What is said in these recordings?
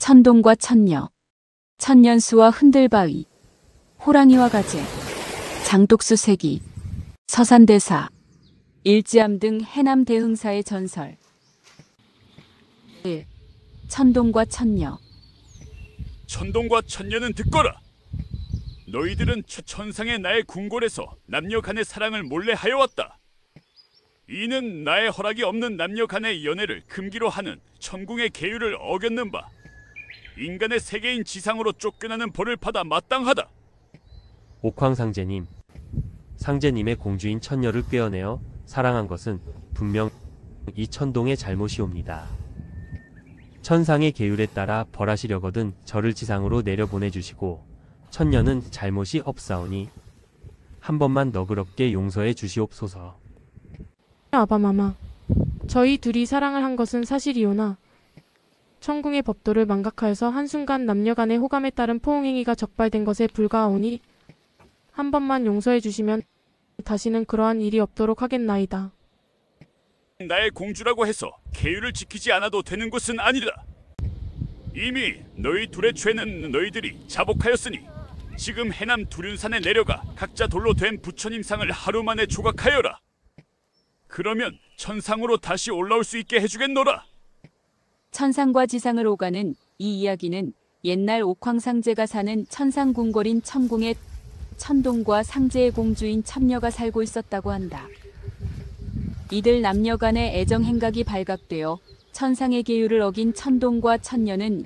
천동과 천녀, 천년수와 흔들바위, 호랑이와 가재, 장독수 세기, 서산대사, 일지암 등 해남 대흥사의 전설. 1. 천동과 천녀. 천동과 천녀는 듣거라. 너희들은 천상의 나의 궁궐에서 남녀 간의 사랑을 몰래 하여왔다. 이는 나의 허락이 없는 남녀 간의 연애를 금기로 하는 천궁의 계율을 어겼는 바 인간의 세계인 지상으로 쫓겨나는 벌을 받아 마땅하다. 옥황상제님, 상제님의 공주인 천녀를 꿰어내어 사랑한 것은 분명 이 천동의 잘못이옵니다. 천상의 계율에 따라 벌하시려거든 저를 지상으로 내려보내주시고 천녀는 잘못이 없사오니 한 번만 너그럽게 용서해 주시옵소서. 아바마마, 저희 둘이 사랑을 한 것은 사실이오나 천궁의 법도를 망각하여서 한순간 남녀 간의 호감에 따른 포옹행위가 적발된 것에 불과하오니 한 번만 용서해 주시면 다시는 그러한 일이 없도록 하겠나이다. 나의 공주라고 해서 계율을 지키지 않아도 되는 것은 아니다. 이미 너희 둘의 죄는 너희들이 자복하였으니 지금 해남 두륜산에 내려가 각자 돌로 된 부처님상을 하루 만에 조각하여라. 그러면 천상으로 다시 올라올 수 있게 해주겠노라. 천상과 지상을 오가는 이 이야기는 옛날 옥황상제가 사는 천상궁궐인 천궁에 천동과 상제의 공주인 천녀가 살고 있었다고 한다. 이들 남녀 간의 애정 행각이 발각되어 천상의 계율을 어긴 천동과 천녀는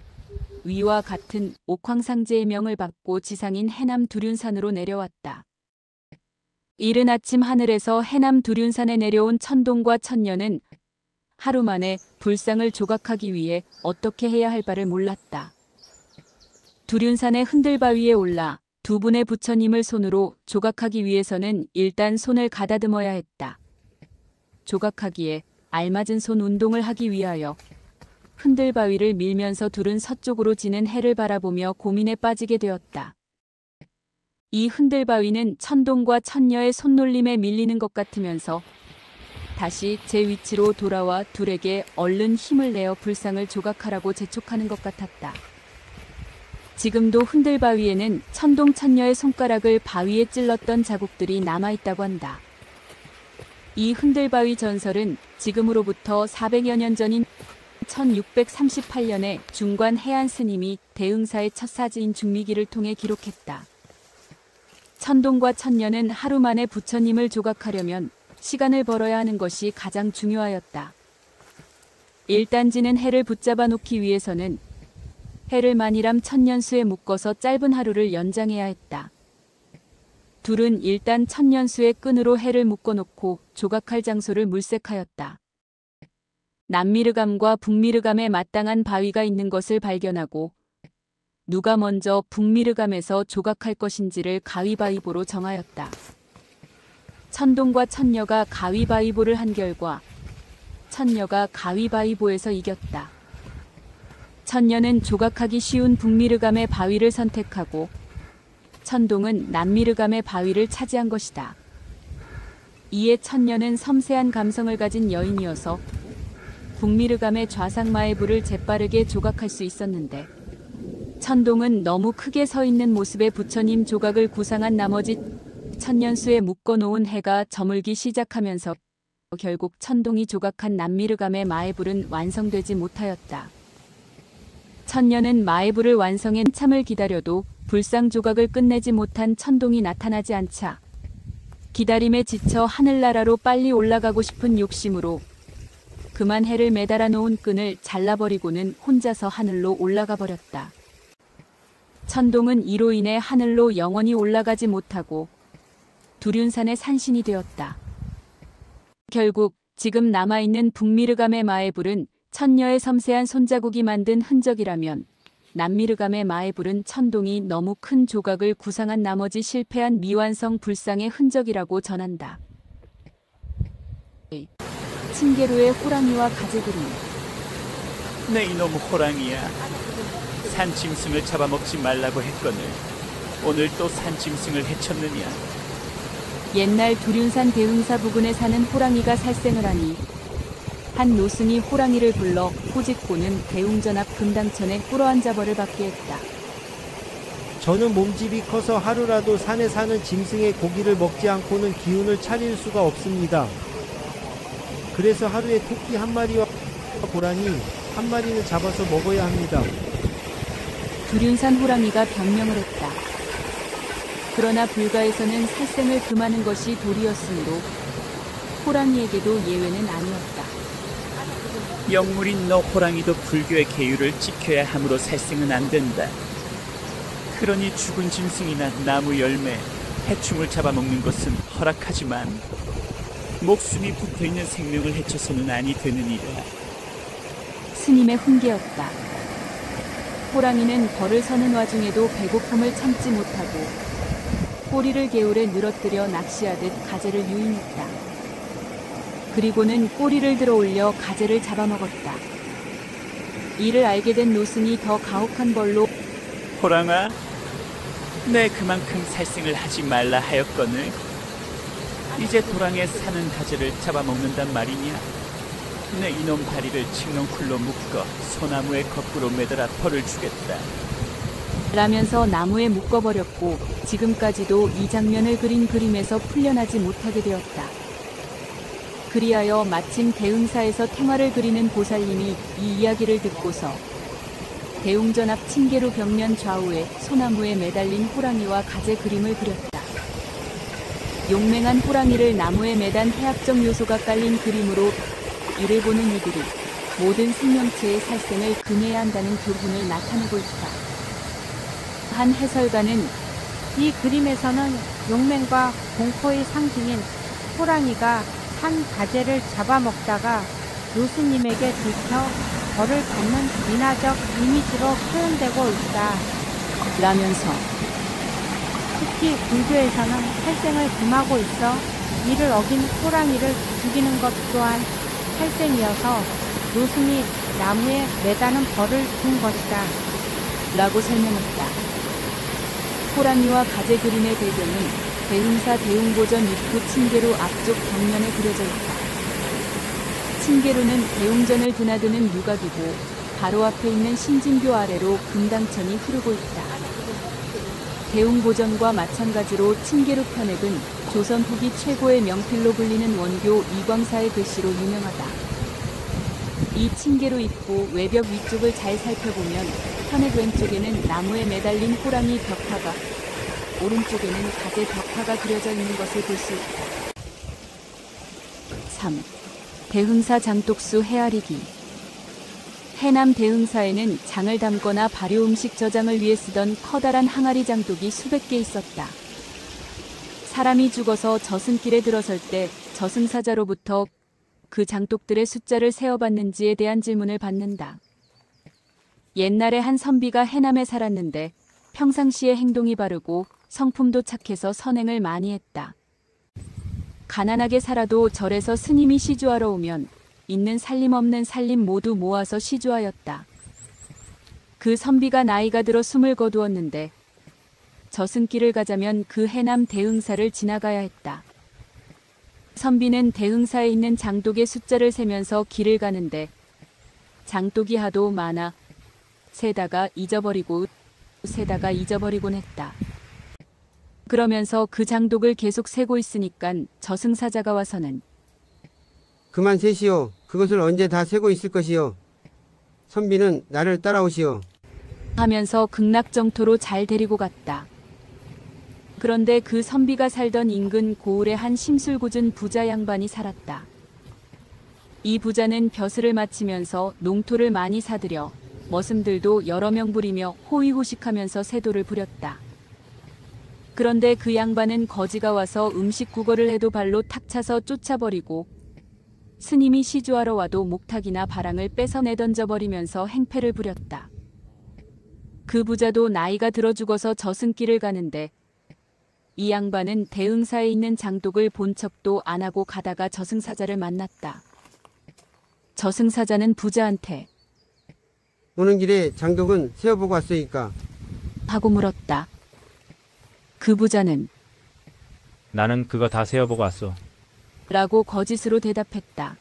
위와 같은 옥황상제의 명을 받고 지상인 해남 두륜산으로 내려왔다. 이른 아침 하늘에서 해남 두륜산에 내려온 천동과 천녀는 하루 만에 불상을 조각하기 위해 어떻게 해야 할 바를 몰랐다. 두륜산의 흔들바위에 올라 두 분의 부처님을 손으로 조각하기 위해서는 일단 손을 가다듬어야 했다. 조각하기에 알맞은 손 운동을 하기 위하여 흔들바위를 밀면서 둘은 서쪽으로 지는 해를 바라보며 고민에 빠지게 되었다. 이 흔들바위는 천동과 천녀의 손놀림에 밀리는 것 같으면서 다시 제 위치로 돌아와 둘에게 얼른 힘을 내어 불상을 조각하라고 재촉하는 것 같았다. 지금도 흔들바위에는 천동 천녀의 손가락을 바위에 찔렀던 자국들이 남아있다고 한다. 이 흔들바위 전설은 지금으로부터 400여 년 전인 1638년에 중관 해안 스님이 대흥사의 첫 사지인 중미기를 통해 기록했다. 천동과 천녀는 하루 만에 부처님을 조각하려면 시간을 벌어야 하는 것이 가장 중요하였다. 일단 지는 해를 붙잡아 놓기 위해서는 해를 만일암 천년수에 묶어서 짧은 하루를 연장해야 했다. 둘은 일단 천년수의 끈으로 해를 묶어놓고 조각할 장소를 물색하였다. 남미르감과 북미르감에 마땅한 바위가 있는 것을 발견하고 누가 먼저 북미르감에서 조각할 것인지를 가위바위보로 정하였다. 천동과 천녀가 가위바위보를 한 결과 천녀가 가위바위보에서 이겼다. 천녀는 조각하기 쉬운 북미르감의 바위를 선택하고 천동은 남미르감의 바위를 차지한 것이다. 이에 천녀는 섬세한 감성을 가진 여인이어서 북미르감의 좌상마애부를 재빠르게 조각할 수 있었는데 천동은 너무 크게 서 있는 모습의 부처님 조각을 구상한 나머지 천년수에 묶어놓은 해가 저물기 시작하면서 결국 천동이 조각한 남미르감의 마애불은 완성되지 못하였다. 천녀는 마애불을 완성해 한참을 기다려도 불상 조각을 끝내지 못한 천동이 나타나지 않자 기다림에 지쳐 하늘나라로 빨리 올라가고 싶은 욕심으로 그만 해를 매달아 놓은 끈을 잘라버리고는 혼자서 하늘로 올라가 버렸다. 천동은 이로 인해 하늘로 영원히 올라가지 못하고 두륜산의 산신이 되었다. 결국 지금 남아있는 북미르감의 마애불은 천녀의 섬세한 손자국이 만든 흔적이라면 남미르감의 마애불은 천동이 너무 큰 조각을 구상한 나머지 실패한 미완성 불상의 흔적이라고 전한다. 층계로의 호랑이와 가재 그림. 내 이놈 호랑이야. 산짐승을 잡아먹지 말라고 했거늘 오늘 또 산짐승을 해쳤느냐. 옛날 두륜산 대흥사 부근에 사는 호랑이가 살생을 하니 한 노승이 호랑이를 불러 호짓고는 대웅전 앞 금당천에 꿇어앉아 벌을 받게 했다. 저는 몸집이 커서 하루라도 산에 사는 짐승의 고기를 먹지 않고는 기운을 차릴 수가 없습니다. 그래서 하루에 토끼 한 마리와 고라니 한 마리는 잡아서 먹어야 합니다. 두륜산 호랑이가 변명을 했다. 그러나 불가에서는 살생을 금하는 것이 도리였으므로 호랑이에게도 예외는 아니었다. 영물인 너 호랑이도 불교의 계율을 지켜야 함으로 살생은 안 된다. 그러니 죽은 짐승이나 나무 열매, 해충을 잡아먹는 것은 허락하지만 목숨이 붙어있는 생명을 해쳐서는 아니 되느니라. 스님의 훈계였다. 호랑이는 벌을 서는 와중에도 배고픔을 참지 못하고 꼬리를 개울에 늘어뜨려 낚시하듯 가재를 유인했다. 그리고는 꼬리를 들어 올려 가재를 잡아먹었다. 이를 알게 된 노승이 더 가혹한 벌로 호랑아, 내 그만큼 살생을 하지 말라 하였거늘 이제 도랑에 사는 가재를 잡아먹는단 말이냐? 내 이놈 다리를 칡넝쿨로 묶어 소나무에 거꾸로 매달아 벌을 주겠다. 라면서 나무에 묶어버렸고 지금까지도 이 장면을 그린 그림에서 풀려나지 못하게 되었다. 그리하여 마침 대흥사에서 태화를 그리는 보살님이 이 이야기를 듣고서 대웅전 앞 칭계루 벽면 좌우에 소나무에 매달린 호랑이와 가재 그림을 그렸다. 용맹한 호랑이를 나무에 매단 해학적 요소가 깔린 그림으로 이를 보는 이들이 모든 생명체의 살생을 금해야 한다는 교훈을 나타내고 있다. 한 해설가는 이 그림에서는 용맹과 공포의 상징인 호랑이가 산 가재를 잡아먹다가 노스님에게 들켜 벌을 받는 민화적 이미지로 표현되고 있다. 라면서 특히 불교에서는 살생을 금하고 있어 이를 어긴 호랑이를 죽이는 것 또한 살생이어서 노승이 나무에 매다는 벌을 준 것이다. 라고 설명했다. 호랑이와 가재 그림의 배경은 대흥사 대웅보전 입구 칭계루 앞쪽 벽면에 그려져 있다. 칭계루는 대웅전을 드나드는 유곽이고 바로 앞에 있는 신진교 아래로 금당천이 흐르고 있다. 대웅보전과 마찬가지로 칭계루 편액은 조선 후기 최고의 명필로 불리는 원교 이광사의 글씨로 유명하다. 이 칭계루 입구 외벽 위쪽을 잘 살펴보면 편액 왼쪽에는 나무에 매달린 호랑이 벽화가, 오른쪽에는 가재 벽화가 그려져 있는 것을 볼 수 있다. 3. 대흥사 장독수 헤아리기. 해남 대흥사에는 장을 담거나 발효 음식 저장을 위해 쓰던 커다란 항아리 장독이 수백 개 있었다. 사람이 죽어서 저승길에 들어설 때 저승사자로부터 그 장독들의 숫자를 세어봤는지에 대한 질문을 받는다. 옛날에 한 선비가 해남에 살았는데 평상시에 행동이 바르고 성품도 착해서 선행을 많이 했다. 가난하게 살아도 절에서 스님이 시주하러 오면 있는 살림 없는 살림 모두 모아서 시주하였다. 그 선비가 나이가 들어 숨을 거두었는데 저승길을 가자면 그 해남 대흥사를 지나가야 했다. 선비는 대흥사에 있는 장독의 숫자를 세면서 길을 가는데 장독이 하도 많아 세다가 잊어버리곤 했다. 그러면서 그 장독을 계속 세고 있으니깐 저승사자가 와서는 그만 세시오. 그것을 언제 다 세고 있을 것이오. 선비는 나를 따라오시오. 하면서 극락정토로 잘 데리고 갔다. 그런데 그 선비가 살던 인근 고을에 한 심술궂은 부자 양반이 살았다. 이 부자는 벼슬을 마치면서 농토를 많이 사들여 머슴들도 여러 명 부리며 호의호식하면서 세도를 부렸다. 그런데 그 양반은 거지가 와서 음식 구걸을 해도 발로 탁 차서 쫓아버리고 스님이 시주하러 와도 목탁이나 바랑을 뺏어 내던져버리면서 행패를 부렸다. 그 부자도 나이가 들어 죽어서 저승길을 가는데 이 양반은 대흥사에 있는 장독을 본 척도 안 하고 가다가 저승사자를 만났다. 저승사자는 부자한테 오는 길에 장독은 세어보고 왔으니까. 하고 물었다. 그 부자는 나는 그거 다 세어보고 왔어. 라고 거짓으로 대답했다.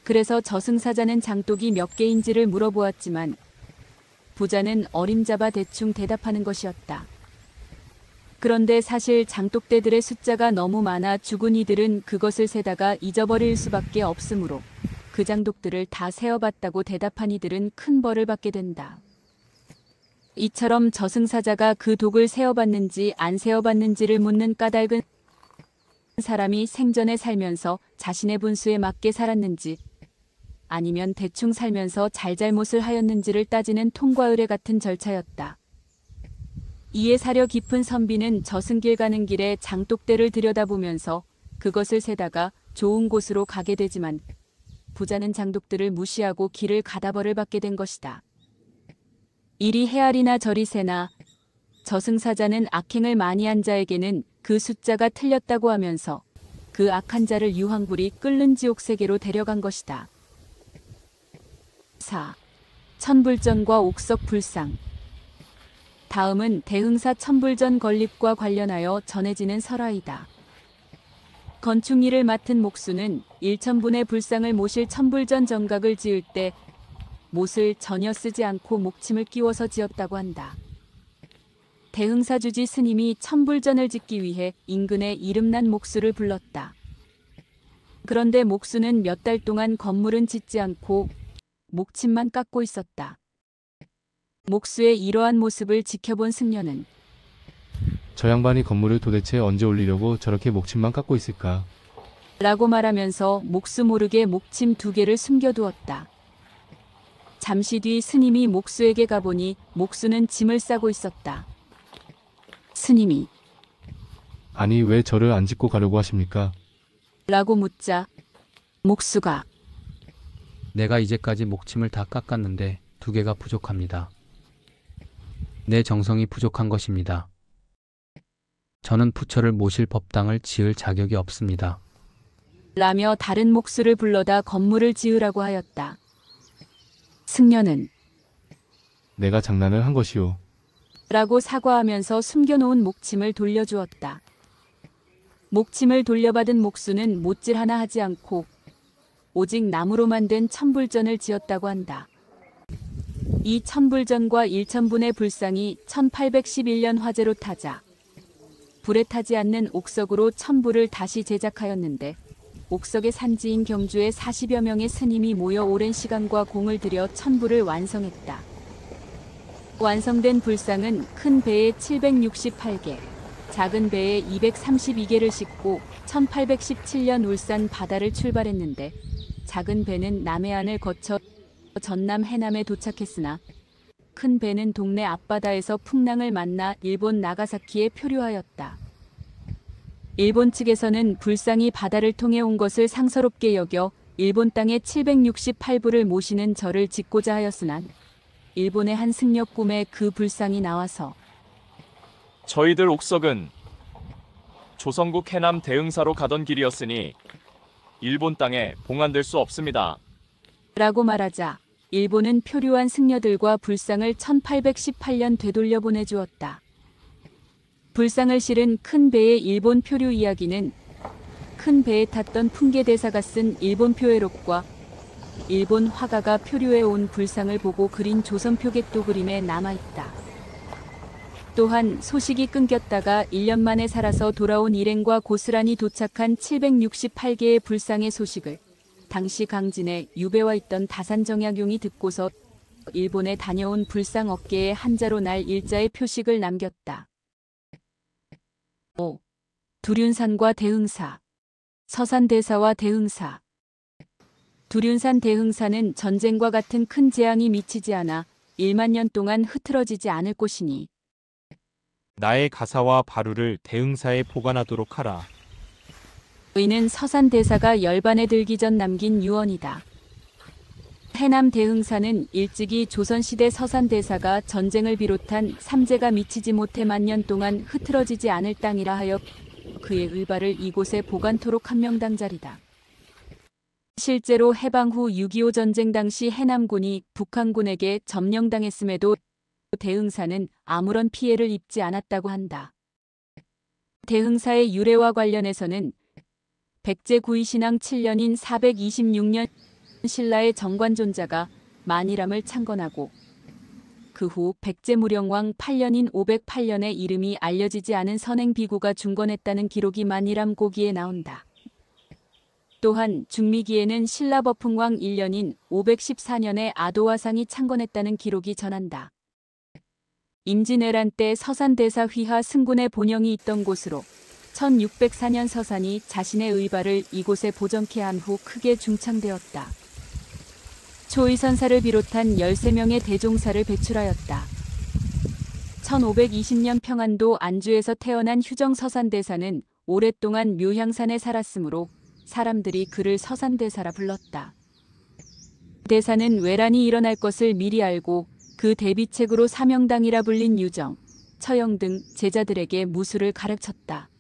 그래서 저승사자는 장독이 몇 개인지를 물어보았지만 부자는 어림잡아 대충 대답하는 것이었다. 그런데 사실 장독대들의 숫자가 너무 많아 죽은 이들은 그것을 세다가 잊어버릴 수밖에 없으므로 그 장독들을 다 세어봤다고 대답한 이들은 큰 벌을 받게 된다. 이처럼 저승사자가 그 독을 세어봤는지 안 세어봤는지를 묻는 까닭은 사람이 생전에 살면서 자신의 분수에 맞게 살았는지 아니면 대충 살면서 잘잘못을 하였는지를 따지는 통과 의례 같은 절차였다. 이에 사려 깊은 선비는 저승길 가는 길에 장독대를 들여다보면서 그것을 세다가 좋은 곳으로 가게 되지만 부자는 장독들을 무시하고 길을 가다 벌을 받게 된 것이다. 이리 헤아리나 저리 세나 저승사자는 악행을 많이 한 자에게는 그 숫자가 틀렸다고 하면서 그 악한 자를 유황불이 끓는 지옥 세계로 데려간 것이다. 4. 천불전과 옥석 불상. 다음은 대흥사 천불전 건립과 관련하여 전해지는 설화이다. 건축일을 맡은 목수는 1,000분의 불상을 모실 천불전 정각을 지을 때 못을 전혀 쓰지 않고 목침을 끼워서 지었다고 한다. 대흥사주지 스님이 천불전을 짓기 위해 인근에 이름난 목수를 불렀다. 그런데 목수는 몇 달 동안 건물은 짓지 않고 목침만 깎고 있었다. 목수의 이러한 모습을 지켜본 승려는 저 양반이 건물을 도대체 언제 올리려고 저렇게 목침만 깎고 있을까? 라고 말하면서 목수 모르게 목침 2개를 숨겨두었다. 잠시 뒤 스님이 목수에게 가보니 목수는 짐을 싸고 있었다. 스님이 아니 왜 저를 안 짓고 가려고 하십니까? 라고 묻자 목수가 내가 이제까지 목침을 다 깎았는데 2개가 부족합니다. 내 정성이 부족한 것입니다. 저는 부처를 모실 법당을 지을 자격이 없습니다. 라며 다른 목수를 불러다 건물을 지으라고 하였다. 승려는 내가 장난을 한 것이오. 라고 사과하면서 숨겨놓은 목침을 돌려주었다. 목침을 돌려받은 목수는 못질 하나 하지 않고 오직 나무로 만든 천불전을 지었다고 한다. 이 천불전과 1,000분의 불상이 1811년 화재로 타자 불에 타지 않는 옥석으로 천불을 다시 제작하였는데 옥석의 산지인 경주에 40여 명의 스님이 모여 오랜 시간과 공을 들여 천불을 완성했다. 완성된 불상은 큰 배에 768개, 작은 배에 232개를 싣고 1817년 울산 바다를 출발했는데 작은 배는 남해안을 거쳐 전남 해남에 도착했으나 큰 배는 동네 앞바다에서 풍랑을 만나 일본 나가사키에 표류하였다. 일본 측에서는 불상이 바다를 통해 온 것을 상서롭게 여겨 일본 땅에 768부를 모시는 절을 짓고자 하였으나 일본의 한 승려 꿈에 그 불상이 나와서 저희들 옥석은 조선국 해남 대흥사로 가던 길이었으니 일본 땅에 봉안될 수 없습니다. 라고 말하자 일본은 표류한 승려들과 불상을 1818년 되돌려 보내주었다. 불상을 실은 큰 배의 일본 표류 이야기는 큰 배에 탔던 풍계대사가 쓴 일본 표회록과 일본 화가가 표류해 온 불상을 보고 그린 조선 표객도 그림에 남아있다. 또한 소식이 끊겼다가 1년 만에 살아서 돌아온 일행과 고스란히 도착한 768개의 불상의 소식을 당시 강진에 유배와 있던 다산정약용이 듣고서 일본에 다녀온 불상 업계에 한자로 날 일자의 표식을 남겼다. 5. 두륜산과 대흥사. 서산대사와 대흥사. 두륜산 대흥사는 전쟁과 같은 큰 재앙이 미치지 않아 1만 년 동안 흐트러지지 않을 곳이니 나의 가사와 바루를 대흥사에 보관하도록 하라. 의는 서산대사가 열반에 들기 전 남긴 유언이다. 해남 대흥사는 일찍이 조선시대 서산대사가 전쟁을 비롯한 삼재가 미치지 못해 만년 동안 흐트러지지 않을 땅이라 하여 그의 의발을 이곳에 보관토록 한 명당 자리다. 실제로 해방 후 6.25 전쟁 당시 해남군이 북한군에게 점령당했음에도 대흥사는 아무런 피해를 입지 않았다고 한다. 대흥사의 유래와 관련해서는 백제 구이신앙 7년인 426년 신라의 정관존자가 만이람을 창건하고 그 후 백제무령왕 8년인 508년에 이름이 알려지지 않은 선행 비구가 중건했다는 기록이 만이람 고기에 나온다. 또한 중미기에는 신라 버풍왕 1년인 514년에 아도화상이 창건했다는 기록이 전한다. 임진왜란 때 서산대사 휘하 승군의 본영이 있던 곳으로 1604년 서산이 자신의 의발을 이곳에 보정케 한 후 크게 중창되었다. 초의선사를 비롯한 13명의 대종사를 배출하였다. 1520년 평안도 안주에서 태어난 휴정서산대사는 오랫동안 묘향산에 살았으므로 사람들이 그를 서산대사라 불렀다. 대사는 외란이 일어날 것을 미리 알고 그 대비책으로 사명당이라 불린 유정, 처영 등 제자들에게 무술을 가르쳤다.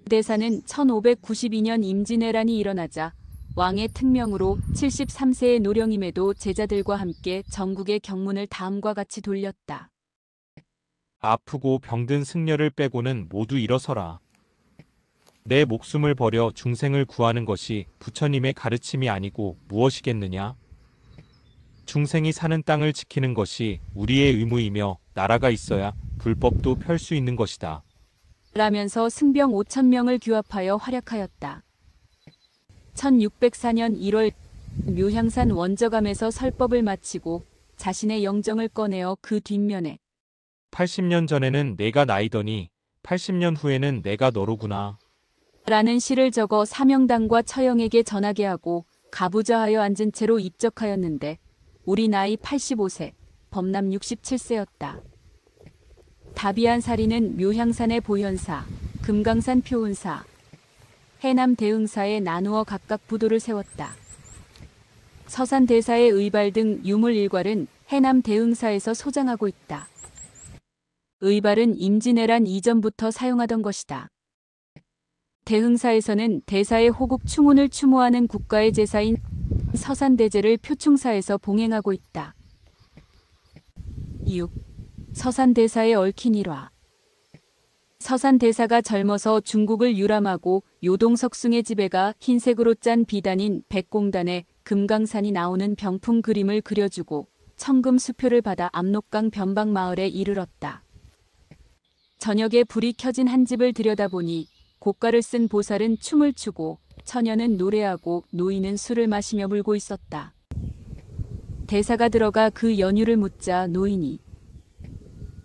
대사는 1592년 임진왜란이 일어나자 왕의 특명으로 73세의 노령임에도 제자들과 함께 전국의 경문을 다음과 같이 돌렸다. 아프고 병든 승려를 빼고는 모두 일어서라. 내 목숨을 버려 중생을 구하는 것이 부처님의 가르침이 아니고 무엇이겠느냐? 중생이 사는 땅을 지키는 것이 우리의 의무이며 나라가 있어야 불법도 펼 수 있는 것이다. 라면서 승병 5,000명을 규합하여 활약하였다. 1604년 1월 묘향산 원저감에서 설법을 마치고 자신의 영정을 꺼내어 그 뒷면에 80년 전에는 내가 나이더니 80년 후에는 내가 너로구나. 라는 시를 적어 사명당과 처영에게 전하게 하고 가부좌하여 앉은 채로 입적하였는데 우리 나이 85세, 범남 67세였다. 다비안 사리는 묘향산의 보현사, 금강산 표운사, 해남 대흥사에 나누어 각각 부도를 세웠다. 서산 대사의 의발 등 유물 일괄은 해남 대흥사에서 소장하고 있다. 의발은 임진왜란 이전부터 사용하던 것이다. 대흥사에서는 대사의 호국 충운을 추모하는 국가의 제사인 서산대제를 표충사에서 봉행하고 있다. 6. 서산대사에 얽힌 일화. 서산대사가 젊어서 중국을 유람하고 요동석숭의 집에가 흰색으로 짠 비단인 백공단에 금강산이 나오는 병풍 그림을 그려주고 청금 수표를 받아 압록강 변방 마을에 이르렀다. 저녁에 불이 켜진 한 집을 들여다보니 고가를 쓴 보살은 춤을 추고 처녀는 노래하고 노인은 술을 마시며 물고 있었다. 대사가 들어가 그 연유를 묻자 노인이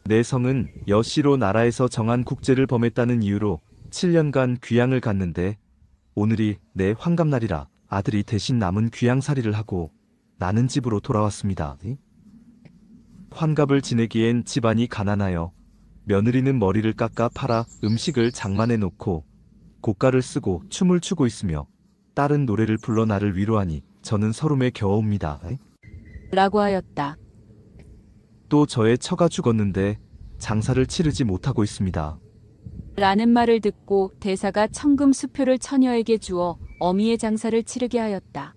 내 성은 여씨로 나라에서 정한 국제를 범했다는 이유로 7년간 귀양을 갔는데 오늘이 내 환갑날이라 아들이 대신 남은 귀양살이를 하고 나는 집으로 돌아왔습니다. 환갑을 지내기엔 집안이 가난하여 며느리는 머리를 깎아 팔아 음식을 장만해 놓고 고가를 쓰고 춤을 추고 있으며 딸은 노래를 불러 나를 위로하니 저는 서름에 겨워옵니다. 라고 하였다. 또 저의 처가 죽었는데 장사를 치르지 못하고 있습니다. 라는 말을 듣고 대사가 청금 수표를 처녀에게 주어 어미의 장사를 치르게 하였다.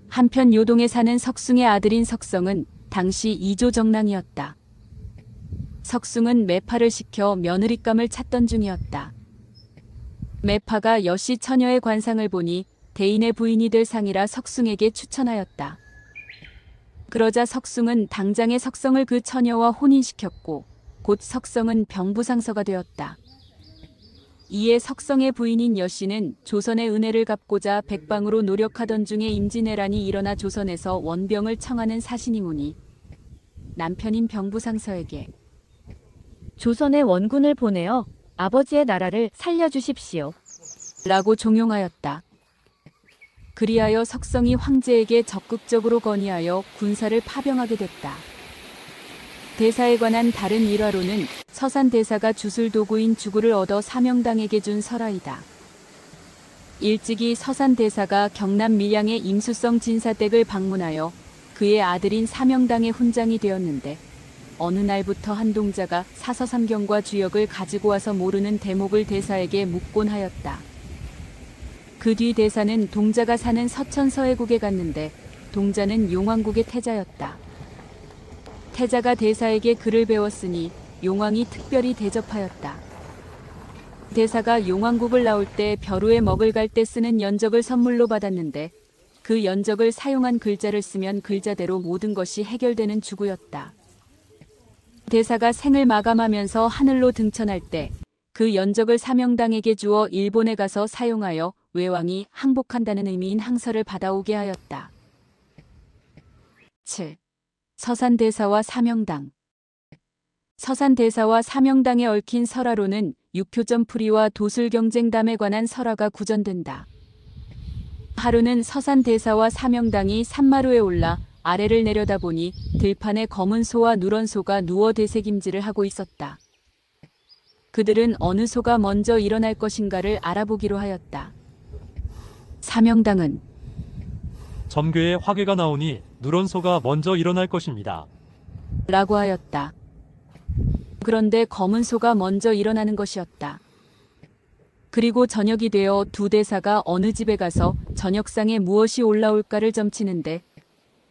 한편 요동에 사는 석숭의 아들인 석성은 당시 이조 정랑이었다. 석숭은 매파를 시켜 며느리감을 찾던 중이었다. 매파가 여씨 처녀의 관상을 보니 대인의 부인이 될 상이라 석숭에게 추천하였다. 그러자 석숭은 당장의 석성을 그 처녀와 혼인시켰고 곧 석성은 병부상서가 되었다. 이에 석성의 부인인 여씨는 조선의 은혜를 갚고자 백방으로 노력하던 중에 임진왜란이 일어나 조선에서 원병을 청하는 사신이무니 남편인 병부상서에게 조선의 원군을 보내어 아버지의 나라를 살려주십시오. 라고 종용하였다. 그리하여 석성이 황제에게 적극적으로 건의하여 군사를 파병하게 됐다. 대사에 관한 다른 일화로는 서산 대사가 주술 도구인 주구를 얻어 사명당에게 준 설화이다. 일찍이 서산 대사가 경남 밀양의 임수성 진사댁을 방문하여 그의 아들인 사명당의 훈장이 되었는데 어느 날부터 한 동자가 사서삼경과 주역을 가지고 와서 모르는 대목을 대사에게 묻곤 하였다. 그 뒤 대사는 동자가 사는 서천 서해국에 갔는데 동자는 용왕국의 태자였다. 태자가 대사에게 글을 배웠으니 용왕이 특별히 대접하였다. 대사가 용왕국을 나올 때 벼루에 먹을 갈 때 쓰는 연적을 선물로 받았는데 그 연적을 사용한 글자를 쓰면 글자대로 모든 것이 해결되는 주구였다. 대사가 생을 마감하면서 하늘로 등천할 때 그 연적을 사명당에게 주어 일본에 가서 사용하여 외왕이 항복한다는 의미인 항서를 받아오게 하였다. 7. 서산대사와 사명당. 서산대사와 사명당에 얽힌 설화로는 육표점풀이와 도술경쟁담에 관한 설화가 구전된다. 하루는 서산대사와 사명당이 산마루에 올라 아래를 내려다보니 들판에 검은 소와 누런 소가 누워 되새김질을 하고 있었다. 그들은 어느 소가 먼저 일어날 것인가를 알아보기로 하였다. 사명당은 점괘에 화계가 나오니 누런 소가 먼저 일어날 것입니다. 라고 하였다. 그런데 검은 소가 먼저 일어나는 것이었다. 그리고 저녁이 되어 두 대사가 어느 집에 가서 저녁상에 무엇이 올라올까를 점치는데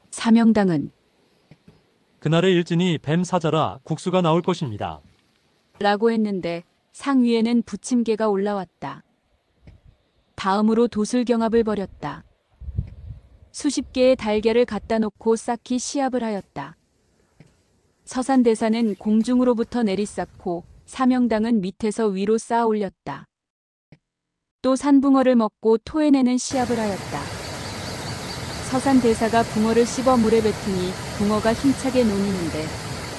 사명당은 그날의 일진이 뱀 사자라 국수가 나올 것입니다. 라고 했는데 상 위에는 부침개가 올라왔다. 다음으로 도술경합을 벌였다. 수십 개의 달걀을 갖다 놓고 쌓기 시합을 하였다. 서산대사는 공중으로부터 내리쌓고 사명당은 밑에서 위로 쌓아 올렸다. 또 산붕어를 먹고 토해내는 시합을 하였다. 서산대사가 붕어를 씹어 물에 뱉으니 붕어가 힘차게 논이는데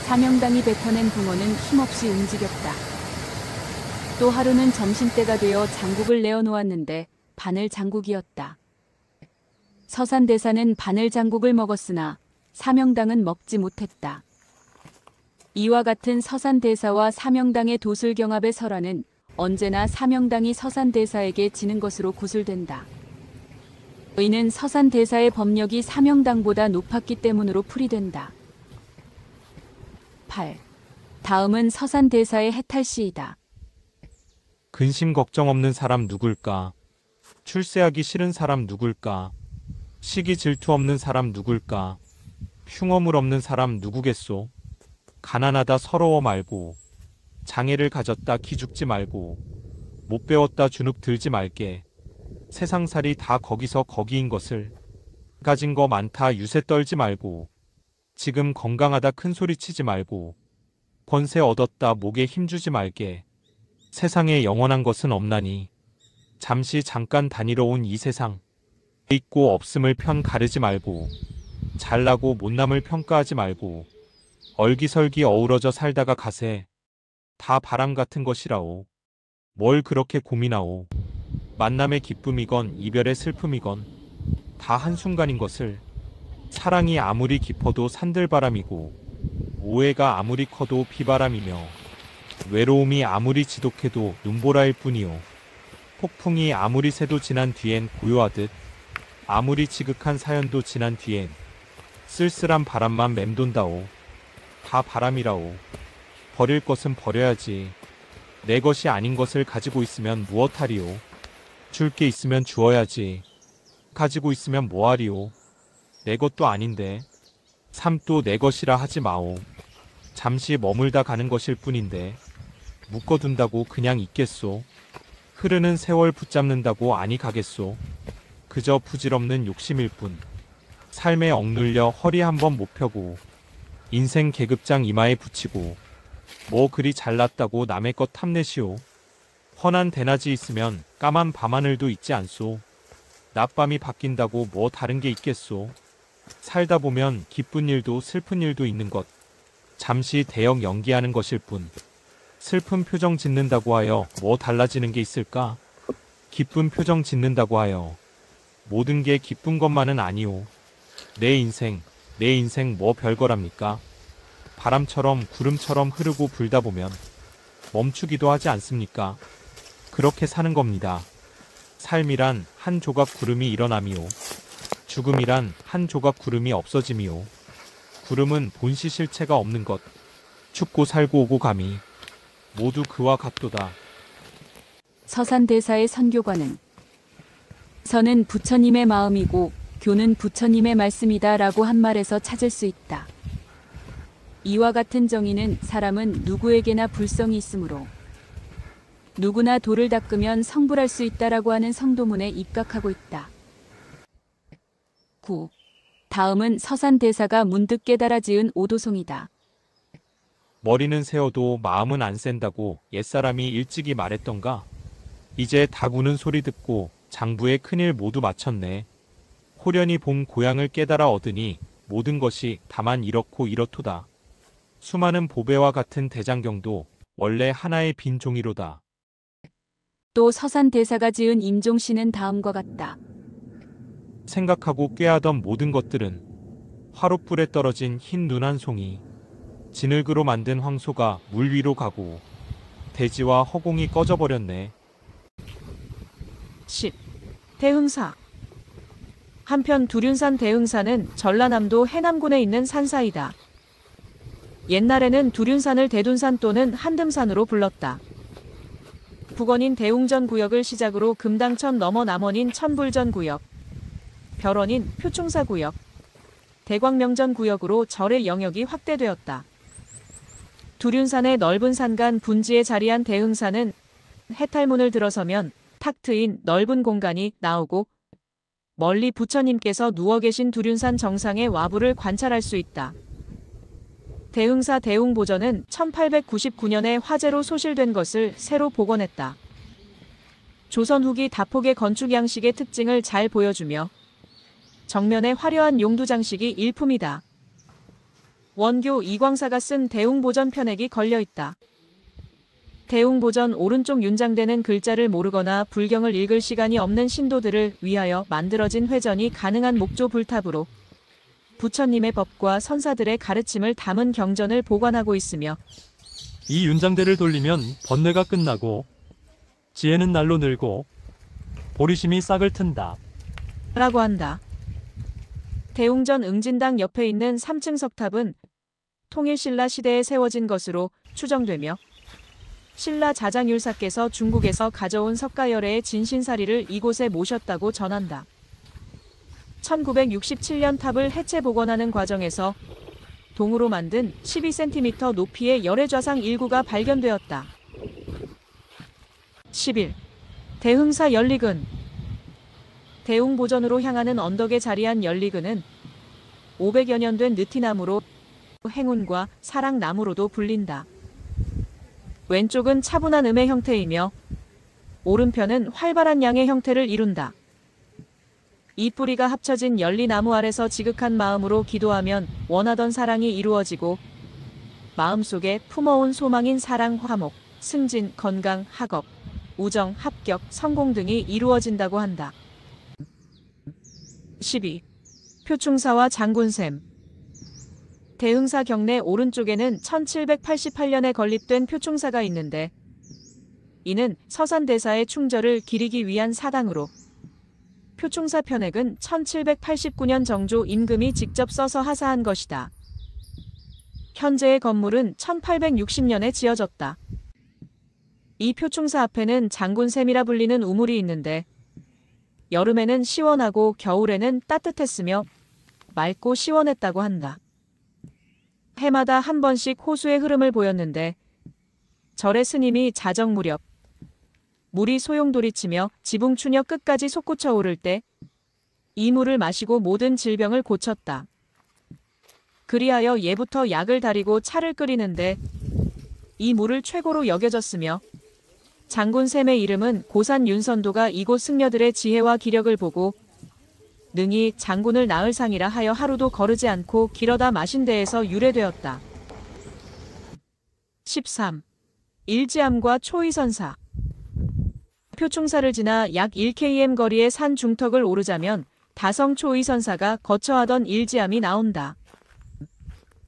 사명당이 뱉어낸 붕어는 힘없이 움직였다. 또 하루는 점심때가 되어 장국을 내어놓았는데 바늘 장국이었다. 서산대사는 바늘 장국을 먹었으나 사명당은 먹지 못했다. 이와 같은 서산대사와 사명당의 도술경합의 설화는 언제나 사명당이 서산대사에게 지는 것으로 구술된다. 이는 서산대사의 법력이 사명당보다 높았기 때문으로 풀이된다. 8. 다음은 서산대사의 해탈시이다. 근심 걱정 없는 사람 누굴까? 출세하기 싫은 사람 누굴까? 시기 질투 없는 사람 누굴까? 흉어물 없는 사람 누구겠소? 가난하다 서러워 말고, 장애를 가졌다 기죽지 말고, 못 배웠다 주눅 들지 말게. 세상살이 다 거기서 거기인 것을, 가진 거 많다 유세 떨지 말고, 지금 건강하다 큰 소리 치지 말고, 권세 얻었다 목에 힘주지 말게. 세상에 영원한 것은 없나니, 잠시 잠깐 다니러 온 이 세상, 있고 없음을 편 가르지 말고, 잘나고 못남을 평가하지 말고, 얼기설기 어우러져 살다가 가세. 다 바람 같은 것이라오. 뭘 그렇게 고민하오. 만남의 기쁨이건 이별의 슬픔이건 다 한순간인 것을. 사랑이 아무리 깊어도 산들바람이고, 오해가 아무리 커도 비바람이며, 외로움이 아무리 지독해도 눈보라일 뿐이요. 폭풍이 아무리 새도 지난 뒤엔 고요하듯, 아무리 지극한 사연도 지난 뒤엔 쓸쓸한 바람만 맴돈다오. 다 바람이라오. 버릴 것은 버려야지. 내 것이 아닌 것을 가지고 있으면 무엇하리오. 줄 게 있으면 주어야지. 가지고 있으면 뭐하리오. 내 것도 아닌데. 삶도 내 것이라 하지 마오. 잠시 머물다 가는 것일 뿐인데 묶어둔다고 그냥 있겠소. 흐르는 세월 붙잡는다고 아니 가겠소. 그저 부질없는 욕심일 뿐. 삶에 억눌려 허리 한번 못 펴고, 인생 계급장 이마에 붙이고, 뭐 그리 잘났다고 남의 것 탐내시오. 훤한 대낮이 있으면 까만 밤하늘도 있지 않소. 낮밤이 바뀐다고 뭐 다른 게 있겠소. 살다 보면 기쁜 일도 슬픈 일도 있는 것. 잠시 대역 연기하는 것일 뿐. 슬픈 표정 짓는다고 하여 뭐 달라지는 게 있을까? 기쁜 표정 짓는다고 하여 모든 게 기쁜 것만은 아니오. 내 인생 뭐 별거랍니까? 바람처럼 구름처럼 흐르고 불다 보면 멈추기도 하지 않습니까? 그렇게 사는 겁니다. 삶이란 한 조각 구름이 일어남이요. 죽음이란 한 조각 구름이 없어짐이요. 구름은 본시 실체가 없는 것. 춥고 살고 오고 감이 모두 그와 같도다. 서산대사의 선교관은 선은 부처님의 마음이고 교는 부처님의 말씀이다 라고 한 말에서 찾을 수 있다. 이와 같은 정의는 사람은 누구에게나 불성이 있으므로 누구나 돌을 닦으면 성불할 수 있다라고 하는 성도문에 입각하고 있다. 직후 다음은 서산대사가 문득 깨달아 지은 오도송이다. 머리는 세어도 마음은 안 센다고 옛사람이 일찍이 말했던가. 이제 닭 우는 소리 듣고 장부의 큰일 모두 마쳤네. 호련히 본 고향을 깨달아 얻으니 모든 것이 다만 이렇고 이렇도다. 수많은 보배와 같은 대장경도 원래 하나의 빈 종이로다. 또 서산대사가 지은 임종시는 다음과 같다. 생각하고 꾀하던 모든 것들은 화롯불에 떨어진 흰 눈 한 송이, 진흙으로 만든 황소가 물 위로 가고 대지와 허공이 꺼져버렸네. 10. 대흥사. 한편 두륜산 대흥사는 전라남도 해남군에 있는 산사이다. 옛날에는 두륜산을 대둔산 또는 한듬산으로 불렀다. 북원인 대웅전 구역을 시작으로 금당천 넘어 남원인 천불전 구역, 별원인 표충사 구역, 대광명전 구역으로 절의 영역이 확대되었다. 두륜산의 넓은 산간 분지에 자리한 대흥사는 해탈문을 들어서면 탁 트인 넓은 공간이 나오고 멀리 부처님께서 누워 계신 두륜산 정상의 와부를 관찰할 수 있다. 대흥사 대웅보전은 1899년에 화재로 소실된 것을 새로 복원했다. 조선 후기 다폭의 건축 양식의 특징을 잘 보여주며 정면에 화려한 용두 장식이 일품이다. 원교 이광사가 쓴 대웅보전 편액이 걸려있다. 대웅보전 오른쪽 윤장되는 글자를 모르거나 불경을 읽을 시간이 없는 신도들을 위하여 만들어진 회전이 가능한 목조 불탑으로 부처님의 법과 선사들의 가르침을 담은 경전을 보관하고 있으며 이 윤장대를 돌리면 번뇌가 끝나고 지혜는 날로 늘고 보리심이 싹을 튼다. 라고 한다. 대웅전 응진당 옆에 있는 3층 석탑은 통일신라 시대에 세워진 것으로 추정되며 신라 자장율사께서 중국에서 가져온 석가열애의 진신사리를 이곳에 모셨다고 전한다. 1967년 탑을 해체 복원하는 과정에서 동으로 만든 12cm 높이의 열애좌상 일구가 발견되었다. 11. 대흥사 연리근. 대웅보전으로 향하는 언덕에 자리한 연리근은 500여 년 된 느티나무로 행운과 사랑나무로도 불린다. 왼쪽은 차분한 음의 형태이며 오른편은 활발한 양의 형태를 이룬다. 이 뿌리가 합쳐진 연리나무 아래서 지극한 마음으로 기도하면 원하던 사랑이 이루어지고 마음속에 품어온 소망인 사랑, 화목, 승진, 건강, 학업, 우정, 합격, 성공 등이 이루어진다고 한다. 12. 표충사와 장군샘. 대흥사 경내 오른쪽에는 1788년에 건립된 표충사가 있는데 이는 서산대사의 충절을 기리기 위한 사당으로 표충사 편액은 1789년 정조 임금이 직접 써서 하사한 것이다. 현재의 건물은 1860년에 지어졌다. 이 표충사 앞에는 장군샘이라 불리는 우물이 있는데 여름에는 시원하고 겨울에는 따뜻했으며 맑고 시원했다고 한다. 해마다 한 번씩 호수의 흐름을 보였는데 절의 스님이 자정 무렵 물이 소용돌이치며 지붕추녀 끝까지 솟구쳐 오를 때 이 물을 마시고 모든 질병을 고쳤다. 그리하여 예부터 약을 다리고 차를 끓이는데 이 물을 최고로 여겨졌으며 장군샘의 이름은 고산 윤선도가 이곳 승려들의 지혜와 기력을 보고 능히 장군을 낳을 상이라 하여 하루도 거르지 않고 길어다 마신 데에서 유래되었다. 13. 일지암과 초이선사. 표충사를 지나 약 1km 거리의 산 중턱을 오르자면 다성 초이선사가 거처하던 일지암이 나온다.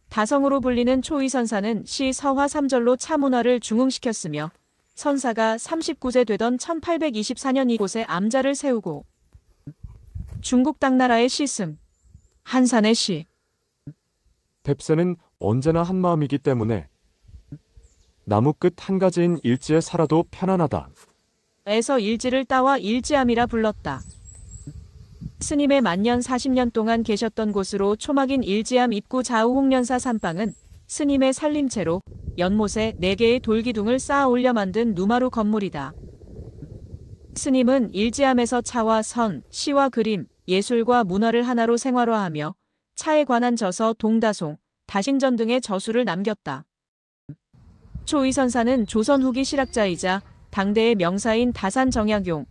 다성으로 불리는 초이선사는 시 서화 3절로 차문화를 중흥시켰으며 선사가 39세 되던 1824년 이곳에 암자를 세우고 중국 당나라의 시승, 한산의 시. 뎁새는 언제나 한마음이기 때문에 나무 끝 한 가지인 일지에 살아도 편안하다. 에서 일지를 따와 일지암이라 불렀다. 스님의 만년 40년 동안 계셨던 곳으로 초막인 일지암 입구 좌우 홍련사 산방은 스님의 살림채로 연못에 4개의 돌기둥을 쌓아 올려 만든 누마루 건물이다. 스님은 일지암에서 차와 선, 시와 그림, 예술과 문화를 하나로 생활화하며 차에 관한 저서, 동다송, 다신전 등의 저수를 남겼다. 초의선사는 조선 후기 실학자이자 당대의 명사인 다산 정약용,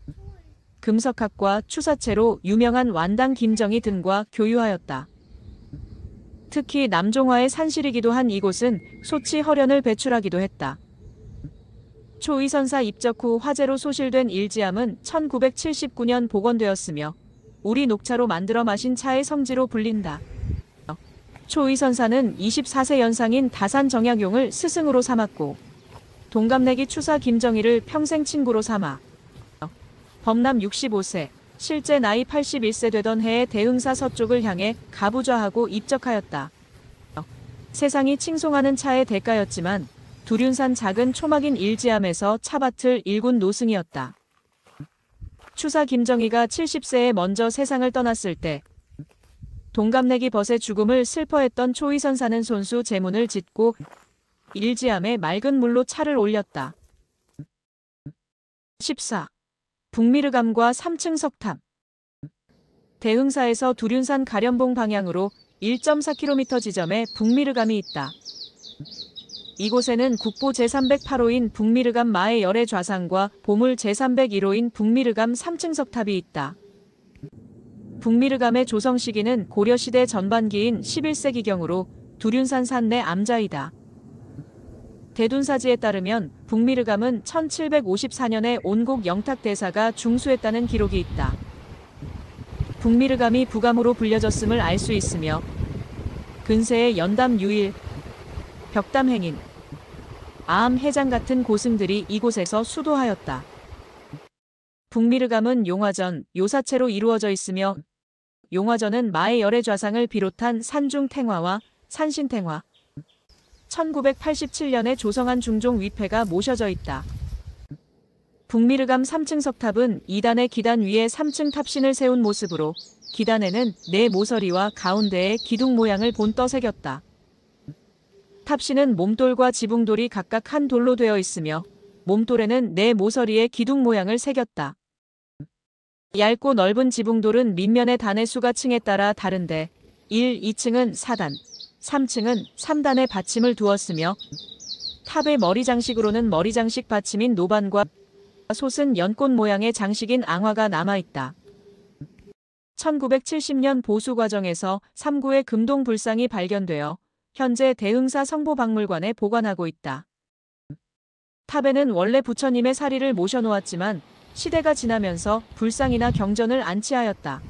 금석학과 추사체로 유명한 완당 김정희 등과 교유하였다. 특히 남종화의 산실이기도 한 이곳은 소치 허련을 배출하기도 했다. 초의선사 입적 후 화재로 소실된 일지암은 1979년 복원되었으며 우리 녹차로 만들어 마신 차의 성지로 불린다. 초의선사는 24세 연상인 다산 정약용을 스승으로 삼았고 동갑내기 추사 김정희를 평생 친구로 삼아 범람 65세, 실제 나이 81세 되던 해에 대흥사 서쪽을 향해 가부좌하고 입적하였다. 세상이 칭송하는 차의 대가였지만 두륜산 작은 초막인 일지암에서 차밭을 일군 노승이었다. 추사 김정희가 70세에 먼저 세상을 떠났을 때 동갑내기 벗의 죽음을 슬퍼했던 초의선사는 손수 제문을 짓고 일지암에 맑은 물로 차를 올렸다. 14. 북미르감과 3층 석탑. 대흥사에서 두륜산 가련봉 방향으로 1.4km 지점에 북미르감이 있다. 이곳에는 국보 제308호인 북미르감 마의 열의 좌상과 보물 제301호인 북미르감 3층 석탑이 있다. 북미르감의 조성 시기는 고려시대 전반기인 11세기경으로 두륜산 산내 암자이다. 대둔사지에 따르면 북미르감은 1754년에 온곡 영탁대사가 중수했다는 기록이 있다. 북미르감이 부감으로 불려졌음을 알 수 있으며 근세의 연담 유일, 벽담 행인, 아암 해장 같은 고승들이 이곳에서 수도하였다. 북미르감은 용화전, 요사체로 이루어져 있으며 용화전은 마의 열의 좌상을 비롯한 산중탱화와 산신탱화, 1987년에 조성한 중종 위패가 모셔져 있다. 북미르감 3층 석탑은 2단의 기단 위에 3층 탑신을 세운 모습으로 기단에는 네 모서리와 가운데에 기둥 모양을 본떠 새겼다. 탑신은 몸돌과 지붕돌이 각각 한 돌로 되어 있으며 몸돌에는 네 모서리에 기둥 모양을 새겼다. 얇고 넓은 지붕돌은 밑면의 단의 수가 층에 따라 다른데 1, 2층은 4단, 3층은 3단의 받침을 두었으며 탑의 머리 장식으로는 머리 장식 받침인 노반과 솟은 연꽃 모양의 장식인 앙화가 남아있다. 1970년 보수 과정에서 3구의 금동 불상이 발견되어 현재 대흥사 성보박물관에 보관하고 있다. 탑에는 원래 부처님의 사리를 모셔놓았지만 시대가 지나면서 불상이나 경전을 안치하였다.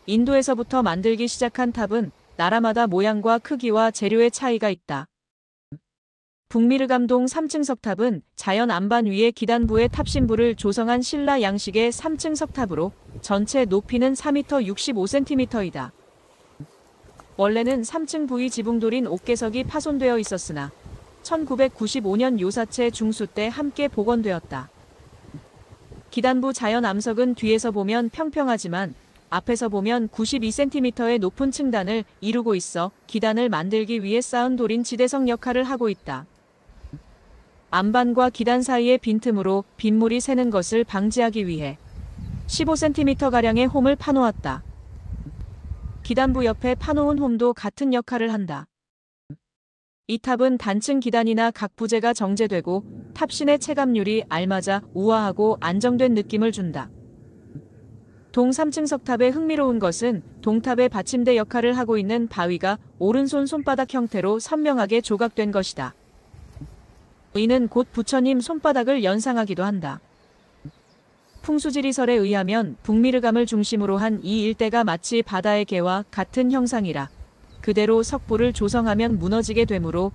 인도에서부터 만들기 시작한 탑은 나라마다 모양과 크기와 재료의 차이가 있다. 북미르감동 3층 석탑은 자연 안반 위에 기단부의 탑신부를 조성한 신라 양식의 3층 석탑으로 전체 높이는 4m 65cm이다. 원래는 3층 부위 지붕돌인 옥계석이 파손되어 있었으나 1995년 요사체 중수 때 함께 복원되었다. 기단부 자연 암석은 뒤에서 보면 평평하지만 앞에서 보면 92cm의 높은 층단을 이루고 있어 기단을 만들기 위해 쌓은 돌인 지대석 역할을 하고 있다. 안반과 기단 사이의 빈틈으로 빗물이 새는 것을 방지하기 위해 15cm가량의 홈을 파놓았다. 기단부 옆에 파놓은 홈도 같은 역할을 한다. 이 탑은 단층 기단이나 각 부재가 정제되고 탑신의 체감률이 알맞아 우아하고 안정된 느낌을 준다. 동 3층 석탑의 흥미로운 것은 동탑의 받침대 역할을 하고 있는 바위가 오른손 손바닥 형태로 선명하게 조각된 것이다. 이는 곧 부처님 손바닥을 연상하기도 한다. 풍수지리설에 의하면 북미르감을 중심으로 한 이 일대가 마치 바다의 개와 같은 형상이라 그대로 석부를 조성하면 무너지게 되므로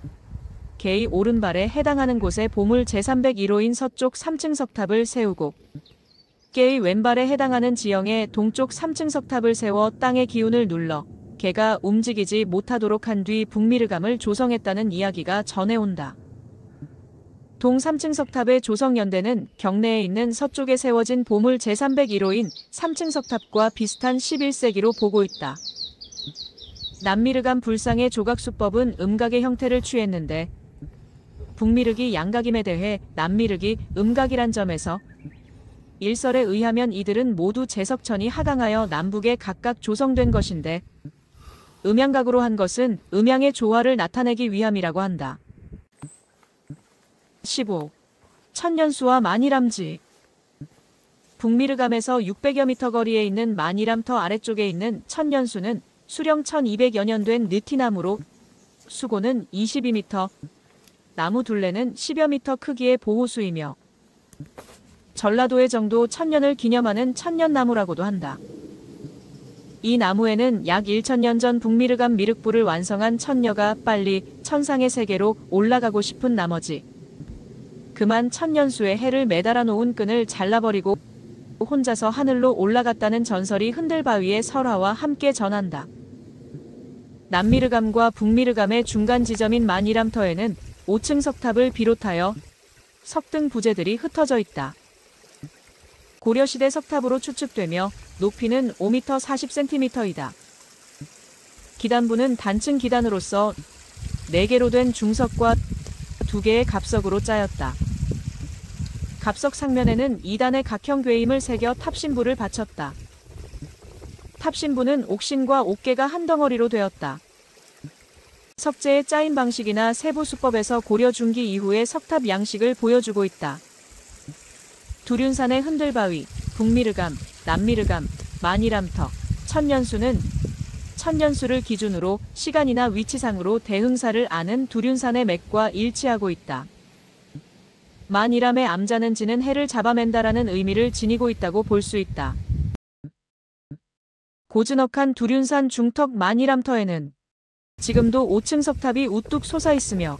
개의 오른발에 해당하는 곳에 보물 제301호인 서쪽 3층 석탑을 세우고 개의 왼발에 해당하는 지형에 동쪽 3층 석탑을 세워 땅의 기운을 눌러 개가 움직이지 못하도록 한 뒤 북미르감을 조성했다는 이야기가 전해온다. 동 3층 석탑의 조성 연대는 경내에 있는 서쪽에 세워진 보물 제301호인 3층 석탑과 비슷한 11세기로 보고 있다. 남미르감 불상의 조각수법은 음각의 형태를 취했는데 북미륵이 양각임에 대해 남미륵이 음각이란 점에서 일설에 의하면 이들은 모두 제석천이 하강하여 남북에 각각 조성된 것인데 음양각으로 한 것은 음양의 조화를 나타내기 위함이라고 한다. 15. 천년수와 만이람지. 북미르감에서 600여 미터 거리에 있는 만이람터 아래쪽에 있는 천년수는 수령 1200여 년 된 느티나무로 수고는 22미터, 나무 둘레는 10여 미터 크기의 보호수이며 전라도의 정도 천년을 기념하는 천년나무라고도 한다. 이 나무에는 약 1000년 전 북미르감 미륵부를 완성한 천녀가 빨리 천상의 세계로 올라가고 싶은 나머지 그만 천년수에 해를 매달아 놓은 끈을 잘라버리고 혼자서 하늘로 올라갔다는 전설이 흔들바위의 설화와 함께 전한다. 남미르감과 북미르감의 중간 지점인 만이람터에는 5층 석탑을 비롯하여 석등 부재들이 흩어져 있다. 고려시대 석탑으로 추측되며 높이는 5m 40cm이다. 기단부는 단층 기단으로서 4개로 된 중석과 2개의 갑석으로 짜였다. 갑석 상면에는 2단의 각형 궤임을 새겨 탑신부를 받쳤다. 탑신부는 옥신과 옥계가 한 덩어리로 되었다. 석재의 짜임 방식이나 세부 수법에서 고려 중기 이후의 석탑 양식을 보여주고 있다. 두륜산의 흔들바위, 북미르감, 남미르감, 만이람터, 천년수는 천년수를 기준으로 시간이나 위치상으로 대흥사를 아는 두륜산의 맥과 일치하고 있다. 만이람의 암자는 지는 해를 잡아맨다라는 의미를 지니고 있다고 볼 수 있다. 고즈넉한 두륜산 중턱 만이람터에는 지금도 5층 석탑이 우뚝 솟아 있으며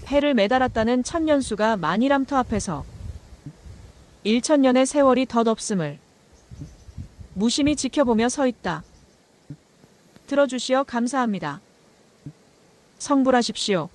해를 매달았다는 천년수가 만이람터 앞에서 1000년의 세월이 덧없음을 무심히 지켜보며 서 있다. 들어주시어 감사합니다. 성불하십시오.